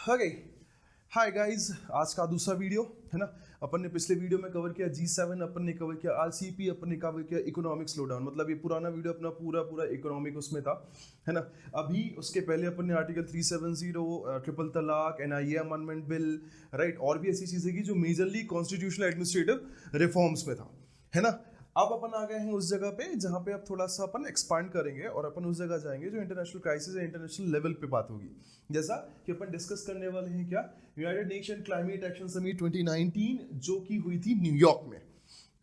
Okay hi guys, आज का दूसरा वीडियो है ना। अपन ने पिछले वीडियो में कवर किया G7, अपन ने कवर किया RCP, अपन ने कवर किया इकोनॉमिक स्लोडाउन। मतलब ये पुराना वीडियो अपना पूरा इकोनॉमिक उसमें था, है ना। अभी उसके पहले अपन ने आर्टिकल 370, ट्रिपल तलाक, NIA अमेंडमेंट बिल, राइट, और भी ऐसी चीजें की जो मेजरली कॉन्स्टिट्यूशनल एडमिनिस्ट्रेटिव रिफॉर्म्स में था, है ना। अब अपन आ गए हैं उस जगह पे जहाँ पे अब थोड़ा सा अपन एक्सपांड करेंगे और अपन उस जगह जाएंगे जो इंटरनेशनल क्राइसिस है, इंटरनेशनल लेवल पे बात होगी। जैसा कि अपन डिस्कस करने वाले हैं क्या, United Nation climate action summit 2019 जो कि हुई थी न्यूयॉर्क में।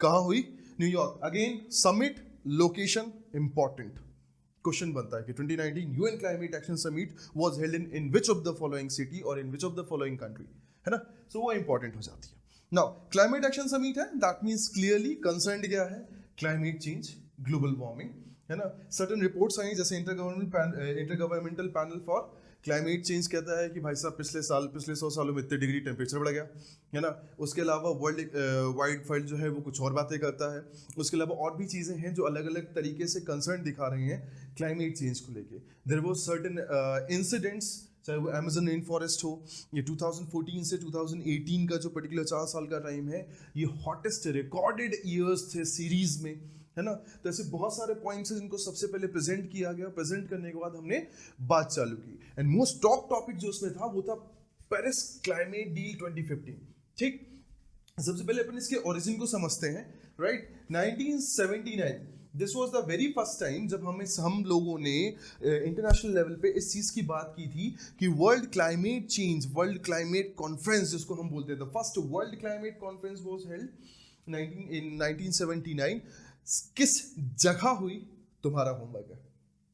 कहाँ हुई? New York. Again summit, location important question बनता है कि 2019 UN climate action summit was held in which of the following city और in which of the following country, है ना। सो वो इंपॉर्टेंट हो जाती है। नाउ क्लाइमेट एक्शन समिट है, दैट मींस क्लियरली कंसर्न्ड क्या है, क्लाइमेट चेंज, ग्लोबल वार्मिंग, है ना। सर्टेन रिपोर्ट्स आई जैसे intergovernmental panel for climate change कहता है कि भाई साहब पिछले 100 सालों में इतने डिग्री टेम्परेचर बढ़ गया, है ना। उसके अलावा वर्ल्ड वाइड फंड जो है वो कुछ और बातें करता है। उसके अलावा और भी चीज़ें हैं जो अलग अलग तरीके से कंसर्न दिखा रही हैं क्लाइमेट चेंज को लेके। देयर वाज सर्टेन इंसिडेंट्स, चाहे वो अमेजन रेन फॉरेस्ट हो, ये 2014 से 2018 का जो पर्टिकुलर 4 साल का टाइम है, ये हॉटेस्ट रिकॉर्डेड ईयर्स थे सीरीज में, है ना। तो ऐसे बहुत सारे पॉइंट्स हैं जिनको सबसे पहले प्रेजेंट किया गया। प्रेजेंट करने के बाद हमने बात चालू की एंड मोस्ट टॉप टॉपिक जो उसमें था वो था पेरिस क्लाइमेट डील 2015। ठीक, सबसे पहले अपन इसके ओरिजिन को समझते हैं, right. 1979 this was the very first time जब हम लोगों ने इंटरनेशनल लेवल पे इस चीज़ की बात की थी कि world climate change, world climate conference जिसको हम बोलते हैं, the first world climate conference was held इन 1979। किस जगह हुई? तुम्हारा होमवर्क है,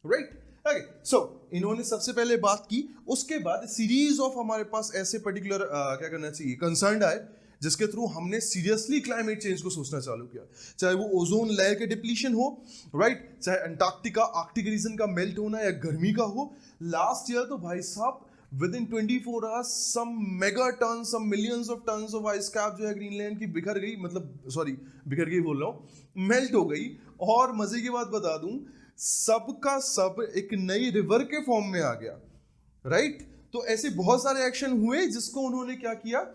राइट। ओके, सो इन्होंने सबसे पहले बात की, उसके बाद सीरीज ऑफ हमारे पास ऐसे पर्टिकुलर क्या करना चाहिए कंसर्न आए जिसके थ्रू हमने सीरियसली क्लाइमेट चेंज को सोचना चालू किया। चाहे वो ओजोन लेयर के डिप्लीशन हो, राइट, चाहे अंटार्कटिका आर्कटिक रीजन का मेल्ट होना या गर्मी का हो। लास्ट ईयर तो भाई साहब within 24 hours some mega tons, some millions of tons of ice cap जो है ग्रीनलैंड की बिखर गई, मतलब सॉरी बिखर गई बोल रहा हूँ, मेल्ट हो गई। और मजे की बात बता दूं, सबका सब एक नई रिवर के फॉर्म में आ गया, राइट। तो ऐसे बहुत सारे एक्शन हुए जिसको उन्होंने क्या किया,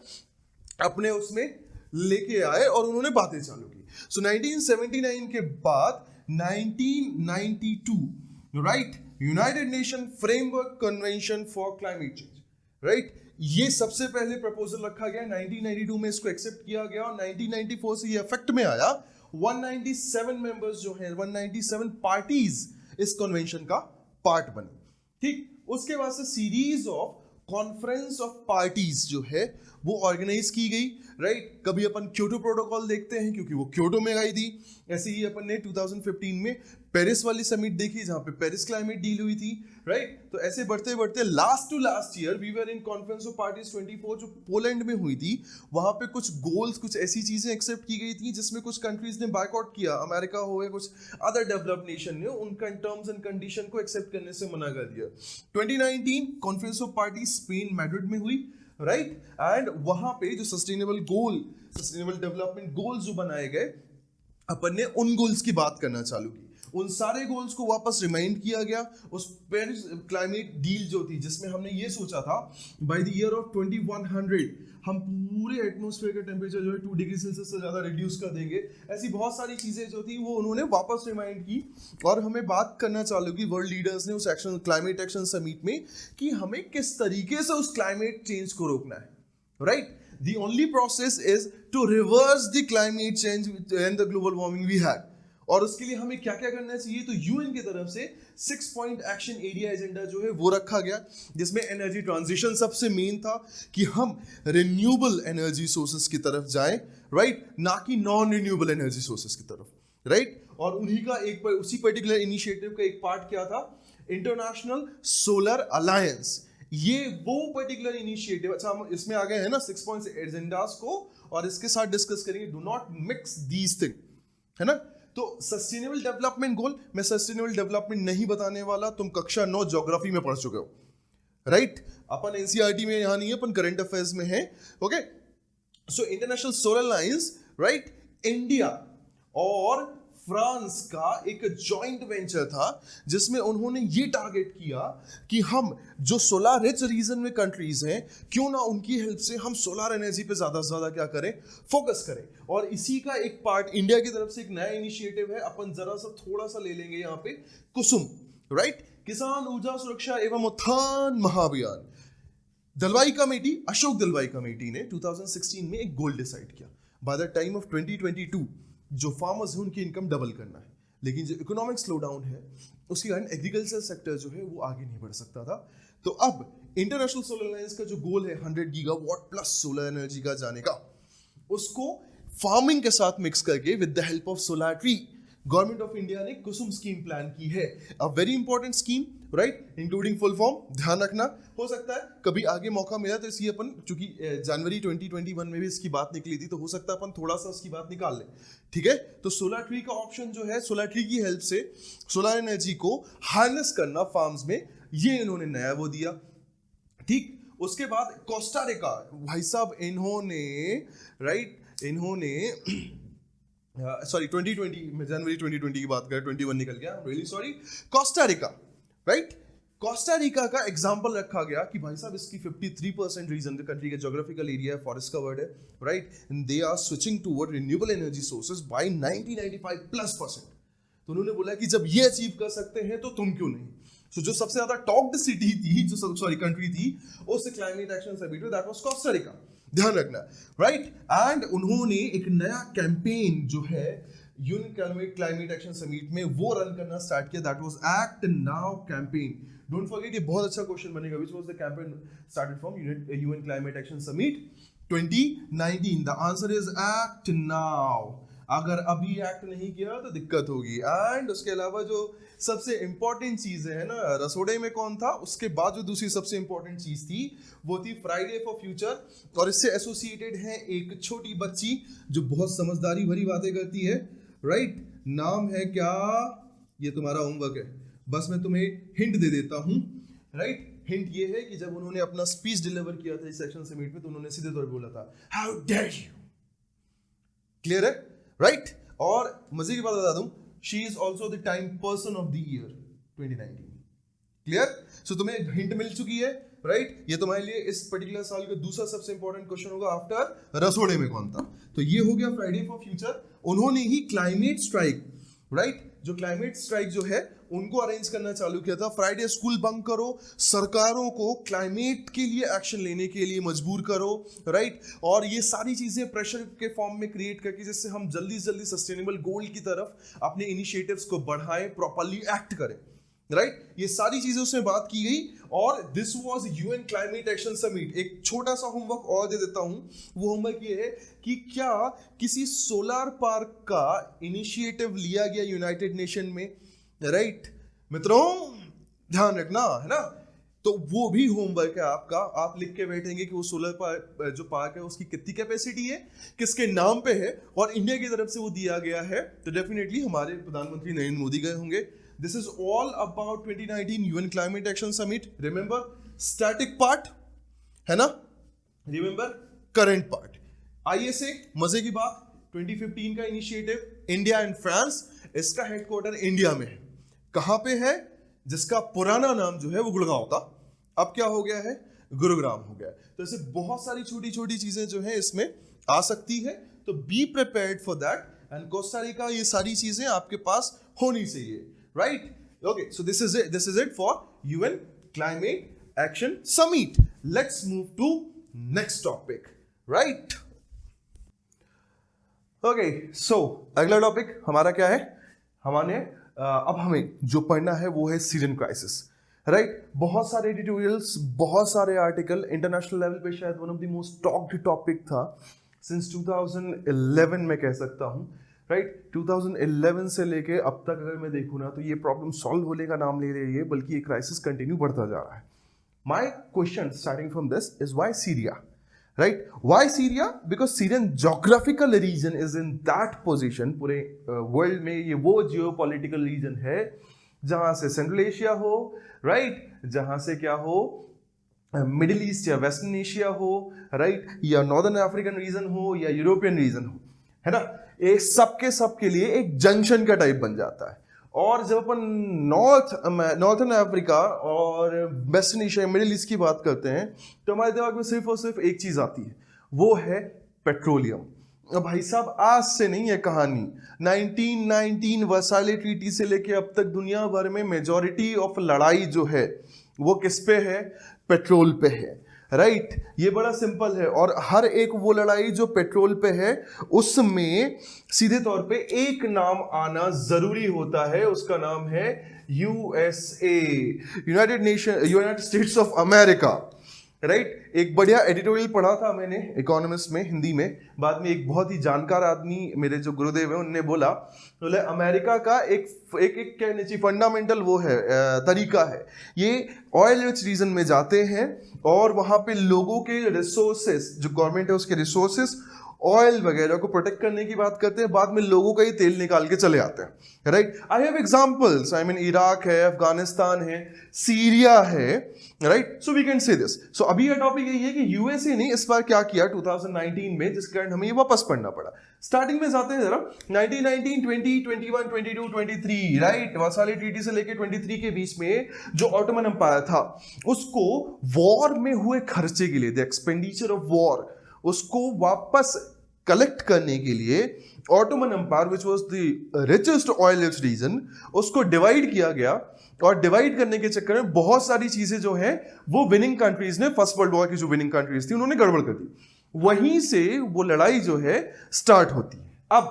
अपने उसमें लेके आए और उन्होंने बातें चालू की। सो 1979 के बाद 1992, right, United nation framework convention for climate change, right, ये सबसे पहले प्रपोजल रखा गया। 1992 में इसको एक्सेप्ट किया गया और 1994 से ये इफेक्ट में आया। 197 मेंबर्स जो हैं, 197 पार्टीज इस कन्वेंशन का पार्ट बने। ठीक, उसके बाद से series of conference of parties जो है वो ऑर्गेनाइज की गई, राइट। कभी अपन क्योटो प्रोटोकॉल देखते हैं क्योंकि वो क्योटो में आई थी। ऐसे ही अपन ने 2015 में पेरिस वाली समिट देखी जहां पे पेरिस क्लाइमेट डील हुई थी, राइट। तो ऐसे बढ़ते बढ़ते last to last year we were in conference of parties 24 जो पोलैंड में हुई थी। वहां पे कुछ गोल्स, कुछ ऐसी चीजें एक्सेप्ट की गई थी जिसमें कुछ कंट्रीज ने बायकॉट किया। अमेरिका हो गया, कुछ अदर डेवलप्ड नेशन ने उनका टर्म्स एंड कंडीशन को एक्सेप्ट करने से मना कर दिया। 2019 conference of parties Spain Madrid में हुई, राइट। एंड वहां पे जो सस्टेनेबल डेवलपमेंट गोल्स जो बनाए गए, अपन ने उन गोल्स की बात करना चालू की। उन सारे गोल्स को वापस रिमाइंड किया गया। उस पेरिस क्लाइमेट डील जो थी जिसमें हमने ये सोचा था बाय द ईयर ऑफ 2100 हम पूरे एटमॉस्फेयर का टेम्परेचर जो है 2 डिग्री सेल्सियस से ज़्यादा रिड्यूस कर देंगे। ऐसी बहुत सारी चीज़ें जो थी वो उन्होंने वापस रिमाइंड की और हमें बात करना चालू की वर्ल्ड लीडर्स ने उस क्लाइमेट एक्शन समिट में कि हमें किस तरीके से उस क्लाइमेट चेंज को रोकना है, right. The only process is to reverse the climate change and the global warming we had. और उसके लिए हमें क्या क्या करना चाहिए? तो यूएन की तरफ से 6 पॉइंट एक्शन एरिया एजेंडा जो है वो रखा गया, जिसमें एनर्जी ट्रांजिशन सबसे मेन था कि हम रिन्यूएबल एनर्जी सोर्सेस की तरफ जाएं, राइट, ना कि नॉन रिन्यूएबल एनर्जी सोर्सेस की तरफ, राइट। और उन्हीं का उसी पर्टिकुलर इनिशिएटिव का एक पार्ट क्या था, इंटरनेशनल सोलर अलायंस। ये वो पर्टिकुलर इनिशिएटिव, अच्छा हम इसमें आ गए हैं ना 6 पॉइंट्स एजेंडास को, और इसके साथ डिस्कस करेंगे। Do not mix these thing, है ना। तो सस्टेनेबल डेवलपमेंट गोल, मैं सस्टेनेबल डेवलपमेंट नहीं बताने वाला, तुम कक्षा 9 ज्योग्राफी में पढ़ चुके हो, राइट। अपन एनसीईआरटी में यहां नहीं है, अपन करंट अफेयर्स में है, okay. So international solar alliance, right, India और फ्रांस का एक जॉइंट वेंचर था जिसमें उन्होंने ये टारगेट किया कि हम जो सोलर रिच रीजन में कंट्रीज हैं, क्यों ना उनकी हेल्प से हम सोलर एनर्जी पे ज्यादा से ज्यादा क्या करें, फोकस करें। और इसी का एक पार्ट इंडिया की तरफ से एक नया इनिशिएटिव है, अपन जरा सा थोड़ा सा ले लेंगे यहाँ पे, कुसुम, राइट, किसान ऊर्जा सुरक्षा एवं उत्थान महाअभियान। दलवाई कमेटी, अशोक दलवाई कमेटी ने 2016 में एक गोल डिसाइड किया, बाय द टाइम ऑफ 2022 जो फार्मर्स हैं उनकी इनकम डबल करना है। लेकिन जो इकोनॉमिक स्लो डाउन है उसके कारण एग्रीकल्चर सेक्टर जो है वो आगे नहीं बढ़ सकता था। तो अब इंटरनेशनल सोलर अलायंस का जो गोल है 100 गीगावाट प्लस सोलर एनर्जी का जाने का, उसको फार्मिंग के साथ मिक्स करके with the help of solar tree government of India ने कुसुम स्कीम प्लान की है। अ very important scheme, right, including full form, ध्यान रखना। हो सकता है कभी आगे मौका मिला तो इसलिए अपन, चूंकि जनवरी 2021 में भी इसकी बात निकली थी, तो हो सकता है अपन थोड़ा सा उसकी बात निकाल लें, ठीक है। तो सोलर ट्री का ऑप्शन जो है, सोलर ट्री की हेल्प से सोलर एनर्जी को हार्नेस करना फार्म्स में, ये इन्होंने नया वो दिया, ठीक। उसके बाद कोस्टा रिका, भाई साहब इन्होंने, राइट, इन्होंने सॉरी 2020 में, जनवरी 2020 की बात करें, 21 निकल गया, really sorry. Costa Rica, right, Costa Rica का एग्जांपल रखा गया कि भाई साहब इसकी 53% रीजन कंट्री का ज्योग्राफिकल एरिया है, फॉरेस्ट कवर्ड है, right, and they are switching toward renewable energy sources by 90-95+%। तो उन्होंने बोला कि जब ये अचीव कर सकते हैं तो तुम क्यों नहीं। सो जो सबसे ज्यादा टॉक्ड सिटी थी, जो सॉरी कंट्री थी, उस क्लाइमेट एक्शन समिट में, दैट वाज कोस्टा रिका, ध्यान रखना, राइट। एंड उन्होंने एक नया कैंपेन जो है यूएन क्लाइमेट एक्शन समिट में वो रन करना स्टार्ट किया, that was act now campaign. Don't forget, ये बहुत अच्छा क्वेश्चन बनेगा, which was the campaign started from UN climate action summit 2019। The answer is act now. अगर अभी एक्ट नहीं किया तो दिक्कत होगी। एंड उसके अलावा जो सबसे इंपॉर्टेंट चीजें है ना, रसोड़े में कौन था, उसके बाद जो दूसरी सबसे इंपॉर्टेंट चीज थी वो थी फ्राइडे फॉर फ्यूचर, और इससे एसोसिएटेड है एक छोटी बच्ची जो बहुत समझदारी भरी बातें करती है, राइट, नाम है क्या, ये तुम्हारा होमवर्क है, बस मैं तुम्हें हिंट दे देता हूं, राइट। हिंट ये है कि जब उन्होंने अपना स्पीच डिलीवर किया था इस सेक्शन समिट में, तो उन्होंने सीधे तौर पर बोला था, हाउ डेयर यू, क्लियर है, राइट। और मजे की बात बता दूं, she is also the Time person of the year 2019, clear. So तुम्हें हिंट मिल चुकी है, राइट। ये तुम्हारे लिए इस पर्टिकुलर साल का दूसरा सबसे इंपॉर्टेंट क्वेश्चन होगा आफ्टर रसोड़े में कौन था। तो ये हो गया फ्राइडे फॉर फ्यूचर। उन्होंने ही क्लाइमेट स्ट्राइक, राइट, जो क्लाइमेट स्ट्राइक जो है उनको अरेंज करना चालू किया था। फ्राइडे स्कूल बंक करो, सरकारों को क्लाइमेट के लिए एक्शन लेने के लिए मजबूर करो, राइट। और ये सारी चीजें प्रेशर के फॉर्म में क्रिएट करके जिससे हम जल्दी से जल्दी सस्टेनेबल गोल की तरफ अपने इनिशिएटिव्स को बढ़ाएं, प्रॉपर्ली एक्ट करें, राइट। ये सारी चीजें उसमें बात की गई। और this was UN climate action summit. एक छोटा सा होमवर्क और दे देता हूं, वो होमवर्क ये है कि क्या किसी सोलर पार्क का इनिशिएटिव लिया गया यूनाइटेड नेशन में, राइट मित्रों, ध्यान रखना, है ना। तो वो भी होमवर्क है आपका, आप लिख के बैठेंगे कि वो सोलर पार्क जो पार्क है उसकी कितनी कैपेसिटी है, किसके नाम पे है, और इंडिया की तरफ से वो दिया गया है। तो डेफिनेटली हमारे प्रधानमंत्री नरेंद्र मोदी गए होंगे। This is all about 2019 UN Climate Action Summit. Remember static part, है ना? Remember current part. आइए से मजे की बात, 2015 का इनिशिएटिव इंडिया एंड फ्रांस, इसका हेडक्वार्टर इंडिया में है। कहां पे है? जिसका पुराना नाम जो है वो गुड़गांव था, अब क्या हो गया है, गुरुग्राम हो गया। तो ऐसे बहुत सारी छोटी छोटी चीजें जो है इसमें आ सकती है, तो be prepared for that. And Costa Rica, ये सारी चीजें आपके पास होनी चाहिए, right? Okay, so this is it for UN Climate Action Summit. Let's move to next topic, right? Okay, so अगला टॉपिक हमारा क्या है, अब हमें जो पढ़ना है वो है सीरियन क्राइसिस, राइट। बहुत सारे एडिटोरियल्स, बहुत सारे आर्टिकल, इंटरनेशनल लेवल पे शायद one of the most talked topic था सिंस 2011 में कह सकता हूँ, राइट। 2011 से लेके अब तक अगर मैं देखूँ ना, तो ये प्रॉब्लम सॉल्व होने का नाम ले रही है, बल्कि ये क्राइसिस कंटिन्यू बढ़ता जा रहा है। My question starting from this is why Syria, right? Why Syria? Because Syrian geographical region is in that position, पूरे वर्ल्ड में ये वो जियोपॉलिटिकल रीजन है जहां से सेंट्रल एशिया हो, राइट, जहां से क्या हो, मिडिल ईस्ट या वेस्टर्न एशिया हो, राइट, या नॉर्दर्न अफ्रीकन रीजन हो या यूरोपियन रीजन हो, है ना, ये सबके सबके लिए एक जंक्शन का टाइप बन जाता है। और जब अपन नॉर्थन अफ्रीका और वेस्टर्न एशिया, मिडिल ईस्ट की बात करते हैं, तो हमारे दिमाग में सिर्फ और सिर्फ एक चीज आती है, वो है पेट्रोलियम। अब भाई साहब, आज से नहीं है कहानी, 1919 वर्साइले ट्रीटी से लेके अब तक दुनिया भर में मेजॉरिटी ऑफ लड़ाई जो है वो किस पे है? पेट्रोल पे है, राइट। ये बड़ा सिंपल है, और हर एक वो लड़ाई जो पेट्रोल पे है उसमें सीधे तौर पे एक नाम आना जरूरी होता है, उसका नाम है USA, United states of America, right. एक बढ़िया एडिटोरियल पढ़ा था मैंने इकोनॉमिस्ट में, हिंदी में। बाद में एक बहुत ही जानकार आदमी, मेरे जो गुरुदेव है, उनने बोला, बोले अमेरिका का एक कहने चाहिए फंडामेंटल वो है, तरीका है, ये ऑयल रिच रीजन में जाते हैं और वहां पे लोगों के रिसोर्सेस, जो गवर्नमेंट है उसके रिसोर्सेस, ऑयल वगैरह को प्रोटेक्ट करने की बात करते हैं, बाद में लोगों का ही तेल निकाल के चले आते हैं, right. I have examples, I mean Iraq है, अफगानिस्तान है, सीरिया है, right. So we can say this. So अभी का टॉपिक यही है कि यूएसए ने इस बार क्या किया 2019 में, जिसके कारण हमें ये वापस पढ़ना पड़ा। स्टार्टिंग में जाते हैं जरा, 1919, 20, 21, 22, 23, राइट। वर्साइले ट्रीटी से लेके 23 के बीच में जो ऑटोमन एम्पायर था, उसको वॉर में हुए खर्चे के लिए, द एक्सपेंडिचर ऑफ वॉर, उसको वापस कलेक्ट करने के लिए Ottoman Empire, which was the richest oil rich region, उसको डिवाइड किया गया। और डिवाइड करने के चक्कर में बहुत सारी चीजें जो हैं वो विनिंग कंट्रीज ने, फर्स्ट वर्ल्ड वॉर की जो विनिंग कंट्रीज थी, उन्होंने गड़बड़ कर दी। वहीं से वो लड़ाई जो है स्टार्ट होती है। अब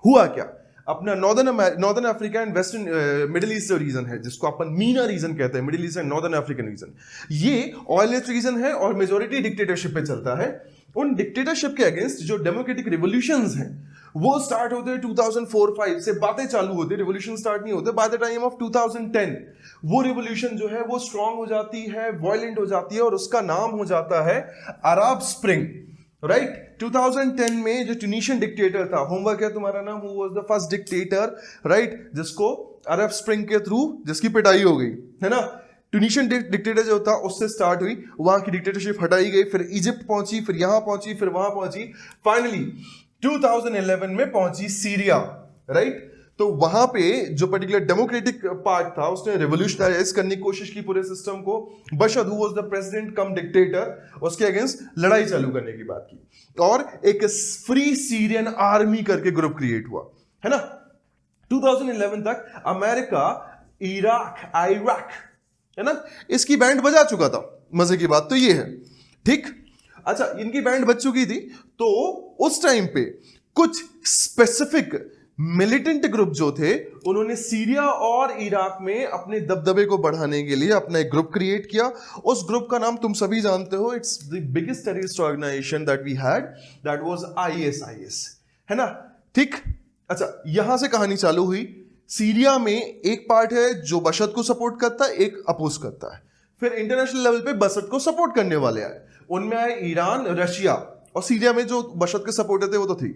हुआ क्या, अपना northern Africa and western middle east region है, जिसको अपन मीना रीजन कहते हैं, middle east and northern African region, ये ऑयल रिच रीजन है और मेजोरिटी डिक्टेटरशिप पे चलता है। उन डिक्टेटरशिप के अगेंस्ट जो डेमोक्रेटिक रिवोल्यूशंस हैं वो स्टार्ट होते हैं 2004-5 से, बातें चालू होती है, रिवोल्यूशन स्टार्ट नहीं होते। बाय द टाइम ऑफ 2010 वो रिवोल्यूशन जो है वो स्ट्रांग हो जाती है, वायलेंट हो जाती है, और उसका नाम हो जाता है अरब स्प्रिंग, राइट। 2010 में जो ट्यूनीशियन डिक्टेटर था, होमवर्क है तुम्हारा नाम, who was the first dictator, right, जिसको अरब स्प्रिंग के थ्रू जिसकी पिटाई हो गई, है ना। ट्यूनीशियन डिक्टेटर जो था उससे स्टार्ट हुई, वहां की डिक्टेटरशिप हटाई गई, फिर इजिप्ट पहुंची, फिर यहां पहुंची, फिर वहां पहुंची, फाइनली 2011 में पहुंची सीरिया, राइट। तो वहां पे जो पर्टिकुलर डेमोक्रेटिक पार्ट था उसने रिवोल्यूशनराइज करने की कोशिश की पूरे सिस्टम को। Bashar who was the president cum dictator, उसके अगेंस्ट लड़ाई चालू करने की बात की, और एक फ्री सीरियन आर्मी करके ग्रुप क्रिएट हुआ, है ना। 2011 तक अमेरिका इराक, है ना, इसकी बैंड बजा चुका था। मजे की बात तो ये है, ठीक। अच्छा, इनकी बैंड बज चुकी थी, तो उस टाइम पे कुछ स्पेसिफिक मिलिटेंट ग्रुप जो थे, उन्होंने सीरिया और इराक में अपने दबदबे को बढ़ाने के लिए अपना एक ग्रुप क्रिएट किया। उस ग्रुप का नाम तुम सभी जानते हो, it's the biggest terrorist organization that we had, that was ISIS, है ना, ठीक। अच्छा, यहां से कहानी चालू हुई। सीरिया में एक पार्ट है जो बशर को सपोर्ट करता है, एक अपोज करता है। फिर इंटरनेशनल लेवल पे बशर को सपोर्ट करने वाले आए, उनमें आए ईरान, रशिया, और सीरिया में जो बशर के सपोर्टर थे वो तो थी।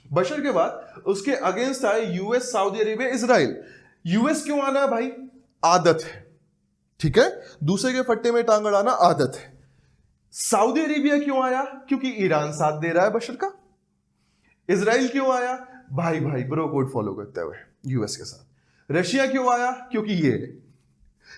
बशर के बाद उसके अगेंस्ट आए US, Saudi Arabia, Israel. US क्यों आना है भाई? आदत है, ठीक है, दूसरे के फट्टे में टांग अड़ाना आदत है। सऊदी अरेबिया क्यों आया? क्योंकि ईरान साथ दे रहा है बशर का। इजराइल क्यों आया? भाई ब्रो कोड फॉलो करते हुए यूएस के साथ। रशिया क्यों आया? क्योंकि ये,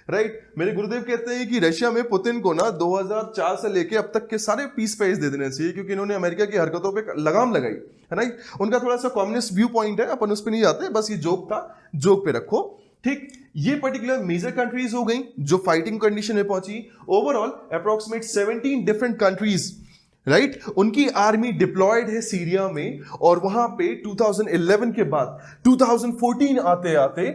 राइट। मेरे गुरुदेव कहते हैं कि रशिया में पुतिन को ना 2004 से लेके अब तक के सारे पीस प्राइज दे देने चाहिए, क्योंकि इन्होंने अमेरिका की हरकतों पे लगाम लगाई है, राइट। उनका थोड़ा सा कम्युनिस्ट व्यू पॉइंट है, अपन उस पर नहीं जाते, बस ये जोक था, जोक पे रखो, ठीक। ये पर्टिकुलर मेजर कंट्रीज हो गई जो फाइटिंग कंडीशन में पहुंची। Overall approximate 17 different countries, right, उनकी आर्मी डिप्लॉयड है सीरिया में। और वहां पे 2011 के बाद 2014 आते आते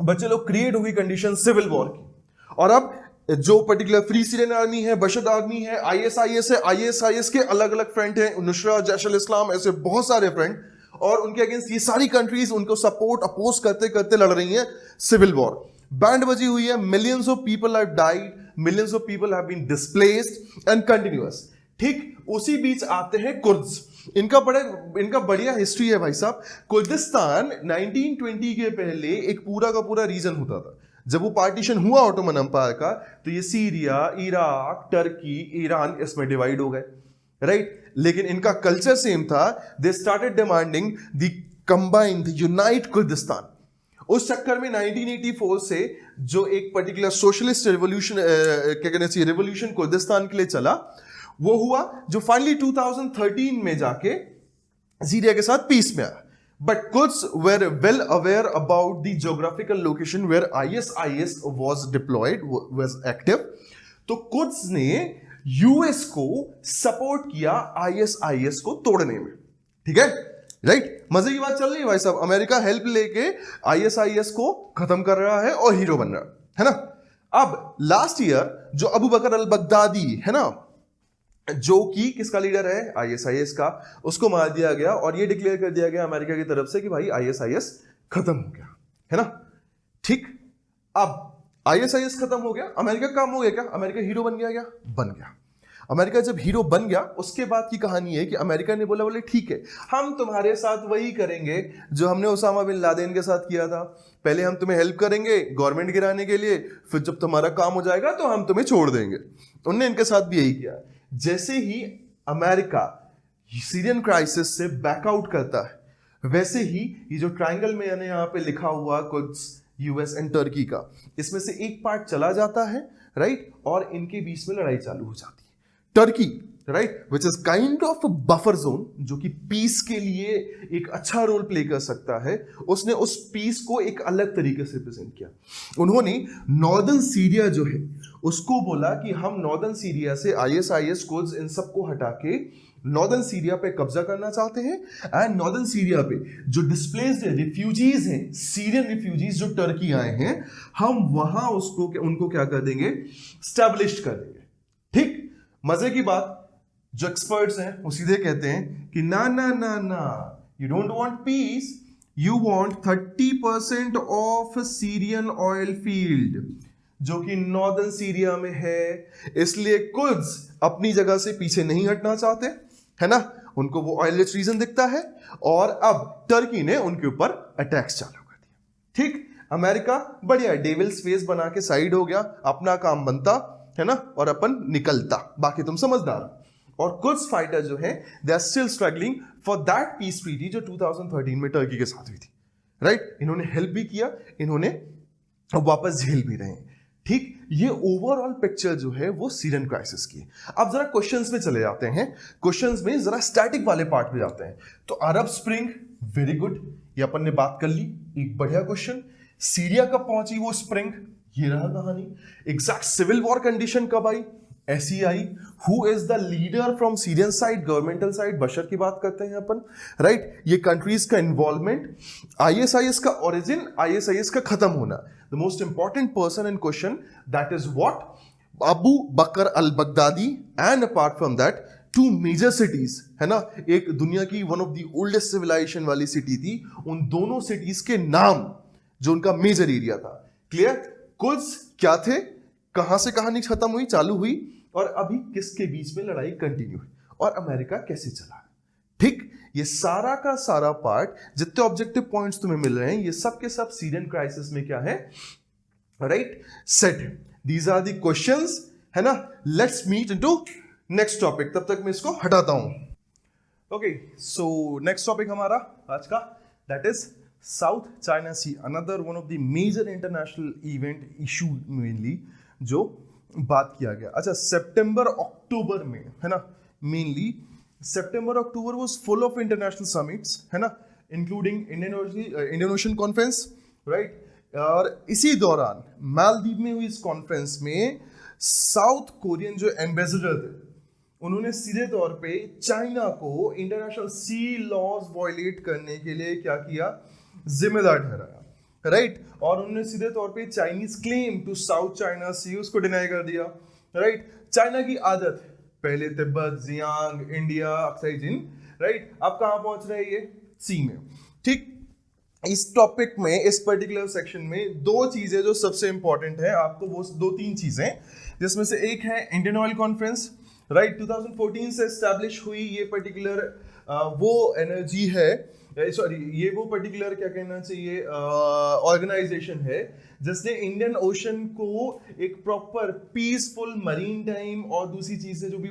बच्चे लोग क्रिएट हुई कंडीशन सिविल वॉर की। और अब जो पर्टिकुलर फ्री सीरियन आर्मी है, बशर आर्मी है, ISIS है, ISIS के अलग अलग फ्रंट हैं, नुसरत, जैश अल इस्लाम, ऐसे बहुत सारे फ्रंट, और उनके अगेंस्ट ये सारी कंट्रीज उनको सपोर्ट अपोज करते करते लड़ रही हैं सिविल वॉर। बैंड बजी हुई है, millions of people have died, millions of people have been displaced and continuous, ठीक। उसी बीच आते हैं कुर्द्स। इनका बढ़िया हिस्ट्री है भाई साहब। कुर्दिस्तान 1920 के पहले एक पूरा का पूरा रीजन होता था। जब वो पार्टीशन हुआ ऑटोमन एम्पायर का, तो ये सीरिया, इराक, टर्की, ईरान इसमें डिवाइड हो गए, राइट, लेकिन इनका कल्चर सेम था. They started demanding the combined unite Kurdistan. उस चक्कर में 1984 से जो एक पर्टिकुलर सोशलिस्ट रेवोल्यूशन, क्या कहना चाहिए, रेवोल्यूशन कुर्दिस्तान के लिए चला, वो हुआ जो फाइनली 2013 में जाके सीरिया के साथ पीस में आया. But Quds were well aware about the geographical location where ISIS was deployed, was active. तो Quds ने यूएस को सपोर्ट किया ISIS को तोड़ने में. ठीक है, राइट. मजे की बात चल रही है भाई साहब. अमेरिका हेल्प लेके ISIS को खत्म कर रहा है और हीरो बन रहा है ना. अब लास्ट ईयर जो अबू बकर अल बगदादी है ना, जो कि किसका लीडर है, ISIS का, उसको मार दिया गया और ये डिक्लेयर कर दिया गया अमेरिका की तरफ से कि भाई ISIS खत्म हो गया, है ना. ठीक, अब ISIS खत्म हो गया, अमेरिका काम हो गया क्या, अमेरिका हीरो बन गया क्या, बन गया. अमेरिका जब हीरो बन गया, उसके बाद की कहानी है कि अमेरिका ने बोला, बोले ठीक है, हम तुम्हारे साथ वही करेंगे जो हमने उसामा बिन लादेन के साथ किया था. पहले हम तुम्हें हेल्प करेंगे गवर्नमेंट गिराने के लिए, फिर जब तुम्हारा काम हो जाएगा तो हम तुम्हें छोड़ देंगे. उन्होंने इनके साथ भी यही किया. जैसे ही अमेरिका सीरियन क्राइसिस से बैकआउट करता है, वैसे ही ये जो ट्रायंगल में यानी यहाँ पे लिखा हुआ कुछ यूएस एंड टर्की का, इसमें से एक पार्ट चला जाता है, राइट, और इनके बीच में लड़ाई चालू हो जाती है. Turkey, right, which is kind of buffer zone, जो कि पीस के लिए एक अच्छा रोल प्ले कर सकता है, उसने उस पीस को एक अलग तरीके से रिप्रेजेंट किया. उन्होंने नॉर्दर्न सीरिया जो है उसको बोला कि हम नॉर्दर्न सीरिया से ISIS कोड्स इन सबको हटा के नॉर्दर्न सीरिया पे कब्जा करना चाहते हैं. एंड नॉर्दर्न सीरिया पे जो डिस्प्लेस्ड रिफ्यूजीज हैं, सीरियन रिफ्यूजीज जो टर्की आए हैं, हम वहां उसको उनको क्या कर देंगे, स्टैब्लिश कर देंगे. ठीक, मजे की बात, जो एक्सपर्ट्स हैं वो सीधे कहते हैं कि ना ना ना ना, you don't want piece, you want 30% of Syrian oil field, जो कि नॉर्दर्न सीरिया में है. इसलिए कुर्द्स अपनी जगह से पीछे नहीं हटना चाहते, है ना. उनको वो ऑयल रिच रीजन दिखता है और अब टर्की ने उनके ऊपर अटैक्स चालू कर दिया. ठीक, अमेरिका बढ़िया डेविल्स फेस बना के साइड हो गया, अपना काम बनता है ना, और अपन निकलता, बाकी तुम समझदार. और कुछ फाइटर जो है, they are still struggling for that peace treaty जो 2013 में टर्की के साथ हुई थी, राइट. इन्होंने हेल्प भी किया, इन्होंने वापस झेल भी रहे हैं. ठीक, ये ओवरऑल पिक्चर जो है वो सीरियन क्राइसिस की. अब जरा क्वेश्चंस में चले जाते हैं. क्वेश्चंस में जरा स्टैटिक वाले पार्ट पे जाते हैं. तो अरब स्प्रिंग, वेरी गुड, ये अपन ने बात कर ली, एक बढ़िया क्वेश्चन. सीरिया कब पहुंची वो स्प्रिंग, ये रहा कहानी. एग्जैक्ट सिविल वॉर कंडीशन कब आई, ऐसी आई. Who is the leader from Syrian side, governmental side, Bashar की बात करते हैं अपन, राइट. ये कंट्रीज का इन्वॉल्वमेंट, ISIS का ओरिजिन, ISIS का खत्म होना. The most important person in question, that is what, Abu Bakr al Baghdadi. And apart from that, two major cities, है ना. एक दुनिया की one of the oldest civilisation वाली सिटी थी, उन दोनों सिटीज के नाम, जो उनका मेजर एरिया था. क्लियर, कुछ क्या थे, कहां से कहानी खत्म हुई, चालू हुई, और अभी किसके बीच में लड़ाई कंटिन्यू हुई, और अमेरिका कैसे चला. ठीक, ये सारा का सारा पार्ट, जितने ऑब्जेक्टिव पॉइंट्स तुम्हें मिल रहे हैं, ये सब के सब सीरियन क्राइसिस में क्या है, राइट, सेट है. दीज आर द क्वेश्चंस, है ना. Let's meet into next topic. तब तक मैं इसको हटाता हूं. ओके, सो नेक्स्ट टॉपिक हमारा आज का, that is South China Sea, another one of the major international event issue mainly जो बात किया गया. अच्छा, सितंबर अक्टूबर में, है ना, mainly September October was full of international summits, है ना, including Indian ocean conference, right. और इसी दौरान मालदीव में हुई इस कॉन्फ्रेंस में साउथ कोरियन जो एम्बेसडर थे, उन्होंने सीधे तौर पे चाइना को इंटरनेशनल सी लॉज वायलेट करने के लिए क्या किया, जिम्मेदार ठहराया, राइट. और उन्होंने सीधे तौर पे Chinese claim to South China Sea उसको डिनाई कर दिया, राइट. चाइना की आदत, पहले तिब्बत, जियांग, इंडिया, अक्साई जिन, राइट. अब कहां पहुंच रहे हैं ये, सी में. ठीक, इस टॉपिक में, इस पर्टिकुलर सेक्शन में दो चीजें जो सबसे इंपॉर्टेंट है आपको, वो दो तीन चीजें, जिसमें से एक है इंडियन ऑयल कॉन्फ्रेंस राइट 2014 से एस्टैब्लिश हुई ये पर्टिकुलर वो एनर्जी है, सॉरी ये वो पर्टिकुलर क्या कहना चाहिए ऑर्गेनाइजेशन है जिसने इंडियन ओशन को एक प्रॉपर पीसफुल मरीन टाइम और दूसरी चीजें जो भी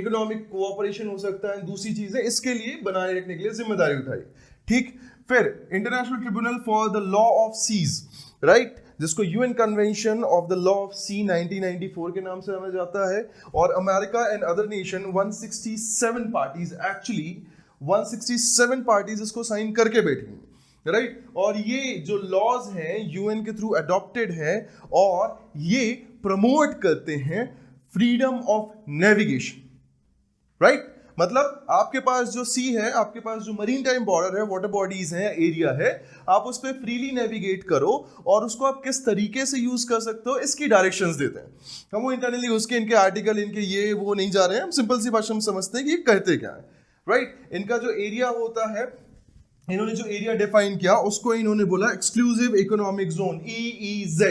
इकोनॉमिक कोऑपरेशन हो सकता है, दूसरी चीजें इसके लिए बनाए रखने के लिए जिम्मेदारी उठाई। ठीक, फिर international tribunal for the law of seas, right, जिसको UN convention of the law of sea 1994 के नाम से जाना जाता है, और America and other nation 167 parties, actually 167 parties इसको साइन करके बैठी, राइट, और ये जो लॉज हैं यूएन के थ्रू अडॉप्टेड हैं और ये प्रमोट करते हैं फ्रीडम ऑफ नेविगेशन, राइट। मतलब आपके पास जो सी है, आपके पास जो मरीन टाइम बॉर्डर है, वाटर बॉडीज है, एरिया है, आप उस पर फ्रीली नेविगेट करो और उसको आप किस तरीके से यूज कर सकते हो इसकी डायरेक्शंस देते हैं। हम वो इंटरनली उसके इनके आर्टिकल इनके ये वो नहीं जा रहे हैं, हम सिंपल सी भाषा में समझते हैं कि ये कहते क्या है, राइट। इनका जो एरिया होता है, इन्होंने जो एरिया डिफाइन किया उसको इन्होंने बोला exclusive economic zone, EEZ,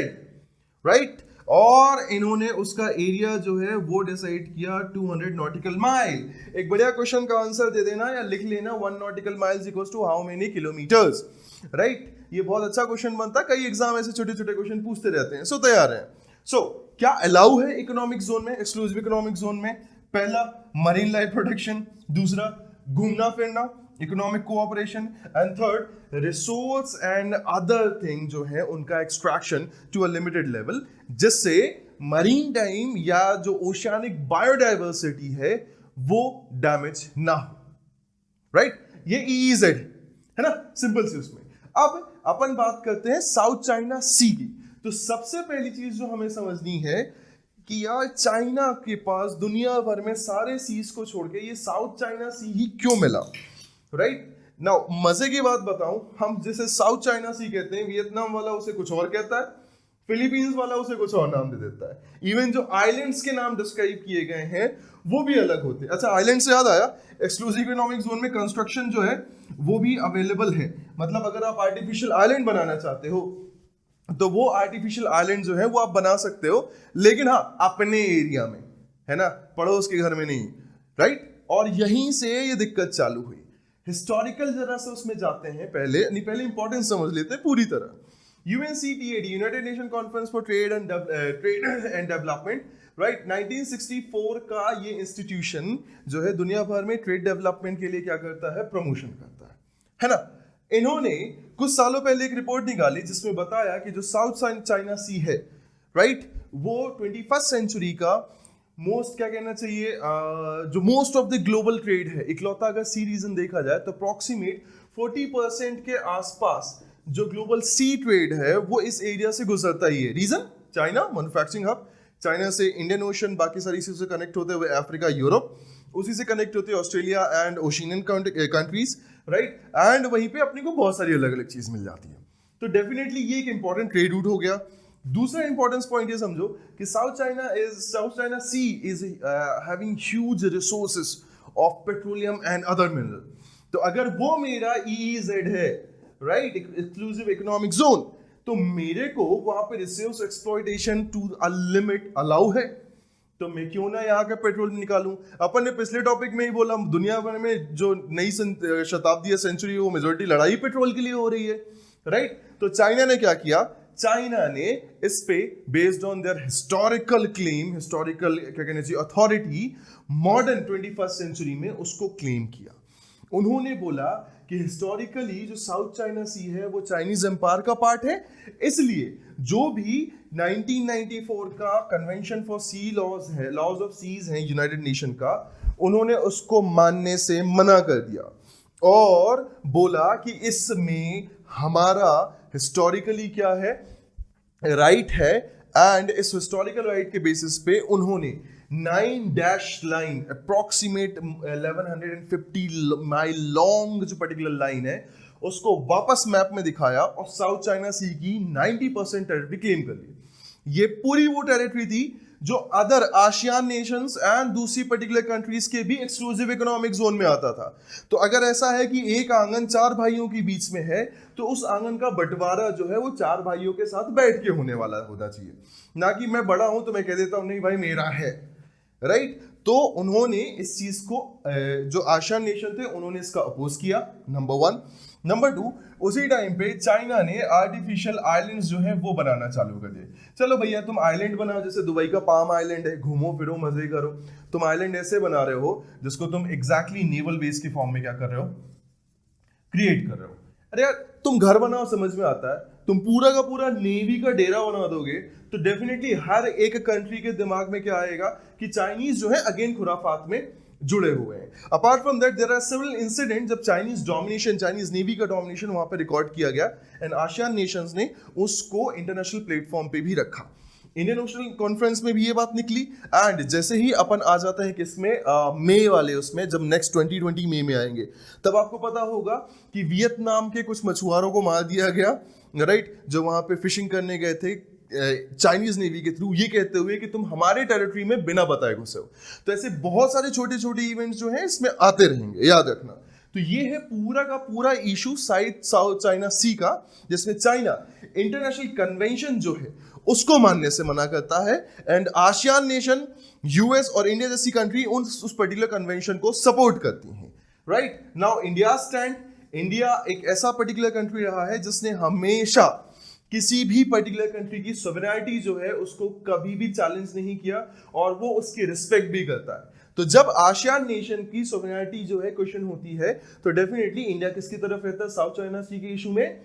right, और इन्होंने उसका एरिया जो है वो डिसाइड किया 200 नॉटिकल माइल। एक बढ़िया क्वेश्चन का आंसर दे देना या लिख लेना 1 nautical miles equals to how many kilometers, right. ये बहुत अच्छा क्वेश्चन बनता है, कई एग्जाम ऐसे छोटे छोटे क्वेश्चन पूछते रहते हैं। सो तैयार है। सो क्या अलाउ है इकोनॉमिक जोन में, एक्सक्लूसिव इकोनॉमिक जोन में? पहला मरीन लाइफ प्रोटेक्शन, दूसरा घूमना फिरना, economic cooperation, and third resource and other thing जो है उनका extraction to a limited level, जिससे मरीन टाइम या जो ओशियानिक बायोडाइवर्सिटी है वो डैमेज ना हो, राइट। ये EEZ है ना, सिंपल सी। उसमें अब अपन बात करते हैं साउथ चाइना सी की। तो सबसे पहली चीज जो हमें समझनी है कि यार चाइना के पास दुनिया भर में सारे सीज को छोड़ के ये साउथ चाइना सी ही क्यों मिला, राइट। नाउ मजे की बात बताऊं, हम जैसे साउथ चाइना सी कहते हैं, वियतनाम वाला उसे कुछ और कहता है, फिलीपींस वाला उसे कुछ और नाम दे देता है, इवन जो आइलैंड्स के नाम डिस्क्राइब किए गए हैं वो भी अलग होते हैं। अच्छा, आइलैंड से याद आया, एक्सक्लूसिव इकोनॉमिक जोन में कंस्ट्रक्शन जो है वो भी अवेलेबल है। मतलब अगर आप आर्टिफिशियल आइलैंड बनाना चाहते हो तो वो आर्टिफिशियल आइलैंड जो है वो आप बना सकते हो, लेकिन हाँ अपने एरिया में, है ना, पड़ोस के घर में नहीं, राइट। और यहीं से ये दिक्कत चालू हुई। हिस्टोरिकल जरा से उसमें जाते हैं, पहले इंपॉर्टेंस समझ लेते हैं पूरी तरह। UNCTAD, United nation conference for trade and development, right, 1964 का ये इंस्टीट्यूशन जो है दुनिया भर में ट्रेड डेवलपमेंट के लिए क्या करता है, प्रमोशन करता है ना। इन्होंने कुछ सालों पहले एक रिपोर्ट निकाली जिसमें बताया कि जो साउथ चाइना सी है, राइट, वो 21st सेंचुरी का मोस्ट क्या कहना चाहिए जो most of the global trade है, इकलौता अगर सी रीजन देखा जाए तो अप्रोक्सीमेट 40% के आसपास जो ग्लोबल सी ट्रेड है वो इस एरिया से गुजरता ही है। Region China, manufacturing hub, China से इंडियन ओशन, बाकी सारी चीजों से कनेक्ट होते हुए अफ्रीका, यूरोप, उसी से कनेक्ट होते हैं Australia and Oceanian countries, right, and वहीं पे अपने को बहुत सारी अलग अलग चीज मिल जाती है। तो डेफिनेटली ये एक इंपॉर्टेंट ट्रेड रूट हो गया। दूसरा इंपॉर्टेंस पॉइंट ये समझो कि South China Sea is having huge resources of petroleum and other mineral. तो अगर वो मेरा EEZ है, राइट, एक्सक्लूसिव इकोनॉमिक जोन, तो मेरे को वहां पे resource exploitation to a limit allow है, तो मैं क्यों ना यहाँ का पेट्रोल निकालूं। अपन ने पिछले टॉपिक में ही बोला, दुनिया भर में जो नई शताब्दी या सेंचुरी वो मेजोरिटी लड़ाई पेट्रोल के लिए हो रही है, राइट। तो चाइना ने क्या किया, चाइना ने इस पे based on their historical claim, historical क्या कहना चाहिए अथॉरिटी, मॉडर्न 21st सेंचुरी में उसको क्लेम किया। उन्होंने बोला कि हिस्टोरिकली जो साउथ चाइना सी है वो चाइनीज एम्पायर का पार्ट है, इसलिए जो भी 1994 का कन्वेंशन फॉर सी लॉज है, लॉज ऑफ सीज है यूनाइटेड नेशन का, उन्होंने उसको मानने से मना कर दिया और बोला कि इसमें हमारा हिस्टोरिकली क्या है, राइट है, एंड इस हिस्टोरिकल राइट के बेसिस पे उन्होंने 9 dash line approximate 1150 mile long जो पर्टिकुलर लाइन है उसको वापस मैप में दिखाया और साउथ चाइना सी की 90% टेरिटरी क्लेम कर ली। ये पूरी वो टेरिटरी थी जो अदर आशियान नेशंस एंड दूसरी पर्टिकुलर कंट्रीज के भी एक्सक्लूसिव इकोनॉमिक जोन में आता था। तो अगर ऐसा है कि एक आंगन 4 भाइयों के बीच में है तो उस आंगन का बंटवारा जो है वो 4 भाइयों के साथ बैठ के होने वाला होना चाहिए, ना कि मैं बड़ा हूं तो मैं कह देता हूं नहीं भाई मेरा है, राइट। तो उन्होंने इस चीज को जो आसियान नेशन थे उन्होंने इसका अपोज किया, नंबर 1। नंबर 2, उसी टाइम पे चाइना ने आर्टिफिशियल आइलैंड्स जो है वो बनाना चालू कर दिए। चलो भैया तुम आइलैंड बनाओ, जैसे दुबई का पाम आइलैंड है, घूमो फिरो मजे करो। तुम आइलैंड ऐसे बना रहे हो जिसको तुम एग्जैक्टली नेवल बेस के फॉर्म में क्या कर रहे हो, क्रिएट कर रहे हो। अरे यार तुम घर बनाओ समझ में आता है, तुम पूरा का पूरा नेवी का डेरा बना दोगे तो डेफिनेटली हर एक कंट्री के दिमाग में क्या आएगा कि चाइनीज जो है अगेन खुराफात में जुड़े हुए हैं। Apart from that there are several incident जब चाइनीज डोमिनेशन, चाइनीज नेवी का डोमिनेशन वहां पे रिकॉर्ड किया गया एंड आसियान नेशंस ने उसको इंटरनेशनल प्लेटफॉर्म पे भी रखा। इंडियन ओशन कॉन्फ्रेंस में भी ये बात निकली। एंड जैसे ही अपन आ जाते हैं किसमें, मई वाले उसमें, जब नेक्स्ट 2020 मई में आएंगे, तब आपको पता होगा कि वियतनाम के कुछ मछुआरों को मार दिया गया, राइट, जो वहां पे फिशिंग करने गए थे चाइनीज नेवी के थ्रू, ये कहते हुए कि तुम हमारे टेरिटरी में बिना बताए घुसे हो। तो ऐसे बहुत सारे छोटे छोटे इवेंट्स जो हैं इसमें आते रहेंगे, याद रखना। तो ये है पूरा का पूरा इशू साउथ चाइना सी का, जिसमें चाइना इंटरनेशनल कन्वेंशन जो है उसको मानने से मना करता है एंड आसियान नेशन, यूएस और इंडिया जैसी कंट्री उस पर्टिकुलर कन्वेंशन को सपोर्ट करती हैं, right. Now India stand, India एक ऐसा पर्टिकुलर कंट्री रहा है जिसने हमेशा किसी भी पर्टिकुलर कंट्री की सोवरेनिटी जो है उसको कभी भी चैलेंज नहीं किया और वो उसकी रिस्पेक्ट भी करता है। तो जब आसियान नेशन की सोवरेनिटी जो है क्वेश्चन होती है तो डेफिनेटली इंडिया किसकी तरफ रहता है साउथ चाइना सी के इशू में,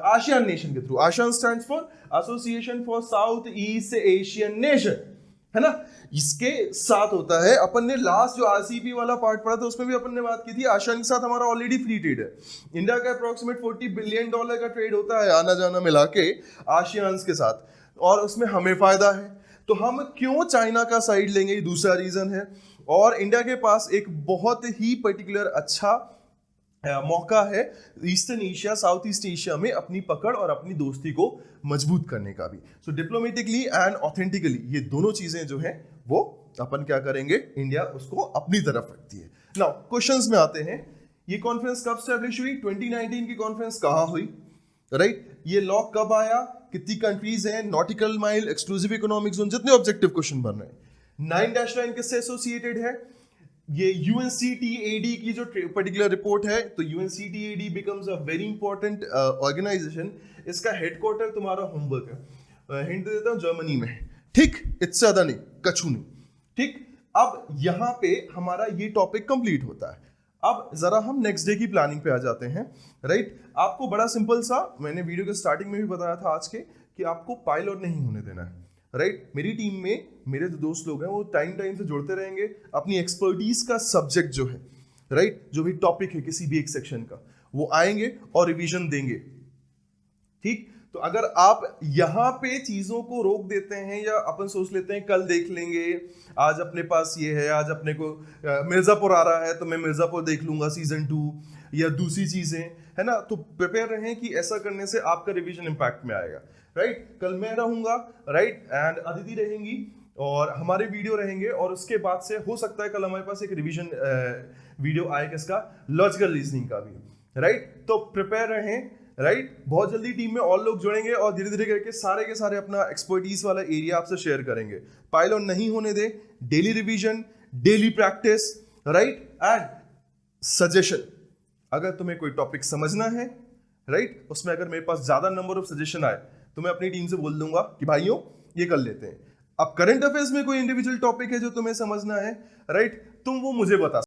आसियान नेशन के through. ASEAN stands for association for south east Asian nation, है ना। इसके साथ होता है, अपन ने लास्ट जो आरसीपी वाला पार्ट पढ़ा था उसमें भी अपन ने बात की थी, आसियान के साथ हमारा ऑलरेडी फ्री ट्रेड है। इंडिया का अप्रोक्सीमेट $40 बिलियन का ट्रेड होता है आना जाना मिला के आसियान के साथ, और उसमें हमें फायदा है। तो हम क्यों चाइना का साइड लेंगे, ये दूसरा रीजन है। और इंडिया के पास एक बहुत ही पर्टिकुलर अच्छा मौका है eastern Asia, south east Asia में अपनी पकड़ और अपनी दोस्ती को मजबूत करने का भी। सो डिप्लोमेटिकली एंड ऑथेंटिकली ये दोनों चीजें जो हैं वो अपन क्या करेंगे, इंडिया उसको अपनी तरफ रखती है। नाउ क्वेश्चंस में आते हैं, ये कॉन्फ्रेंस कब स्टैब्लिश हुई, 2019 की कॉन्फ्रेंस कहाँ हुई, राइट। ये लॉ कब आया, कितनी कंट्रीज हैं, nautical mile, exclusive economic zone, जितने ऑब्जेक्टिव क्वेश्चन बन रहे हैं। 9-9 किससे एसोसिएटेड है, ये UNCTAD की जो पर्टिकुलर रिपोर्ट है, तो UNCTAD becomes a very important organization. इसका हेडक्वार्टर तुम्हारा होमबर्ग है, हिंट दे देता हूँ, जर्मनी में, ठीक, इससे ज्यादा नहीं, कछु नहीं, ठीक। अब यहाँ पे हमारा ये टॉपिक कंप्लीट होता है। अब जरा हम नेक्स्ट डे की प्लानिंग पे आ जाते हैं, राइट। आपको बड़ा सिंपल सा, मैंने वीडियो के स्टार्टिंग में भी बताया था आज के, कि आपको पाइल आउट नहीं होने देना है, राइट। मेरी टीम में मेरे जो दोस्त लोग हैं वो टाइम से जुड़ते रहेंगे, अपनी एक्सपर्टीज का सब्जेक्ट जो है, राइट, जो भी टॉपिक है किसी भी एक सेक्शन का, वो आएंगे और रिवीजन देंगे, ठीक। तो अगर आप यहाँ पे चीजों को रोक देते हैं या अपन सोच लेते हैं कल देख लेंगे, आज अपने पास ये है, आज अपने को मिर्जापुर आ रहा है तो मैं मिर्जापुर देख लूंगा सीजन 2 या दूसरी चीजें, है ना, तो प्रिपेयर रहें कि ऐसा करने से आपका रिवीजन इम्पैक्ट में आएगा, राइट। कल मैं रहूंगा, राइट, एंड अदिति रहेंगी और हमारे वीडियो रहेंगे, और उसके बाद से हो सकता है कल हमारे पास एक रिवीजन वीडियो आए किसका, लॉजिकल रीजनिंग का भी, राइट। तो प्रिपेयर रहें, राइट। बहुत जल्दी टीम में और लोग जुड़ेंगे और धीरे धीरे करके सारे के सारे अपना एक्सपर्टीज वाला एरिया आपसे शेयर करेंगे। पाइल ऑन नहीं होने दे, daily revision, daily practice, right, and suggestion. अगर तुम्हें कोई टॉपिक समझना है, राइट, उसमें अगर मेरे पास ज्यादा नंबर ऑफ सजेशन आए तो मैं अपनी टीम से बोल दूंगा कि भाइयों ये कर लेते हैं। अब करंट अफेयर्स में कोई इंडिविजुअल टॉपिक है जो तुम्हें समझना है, राइट, तुम वो मुझे बता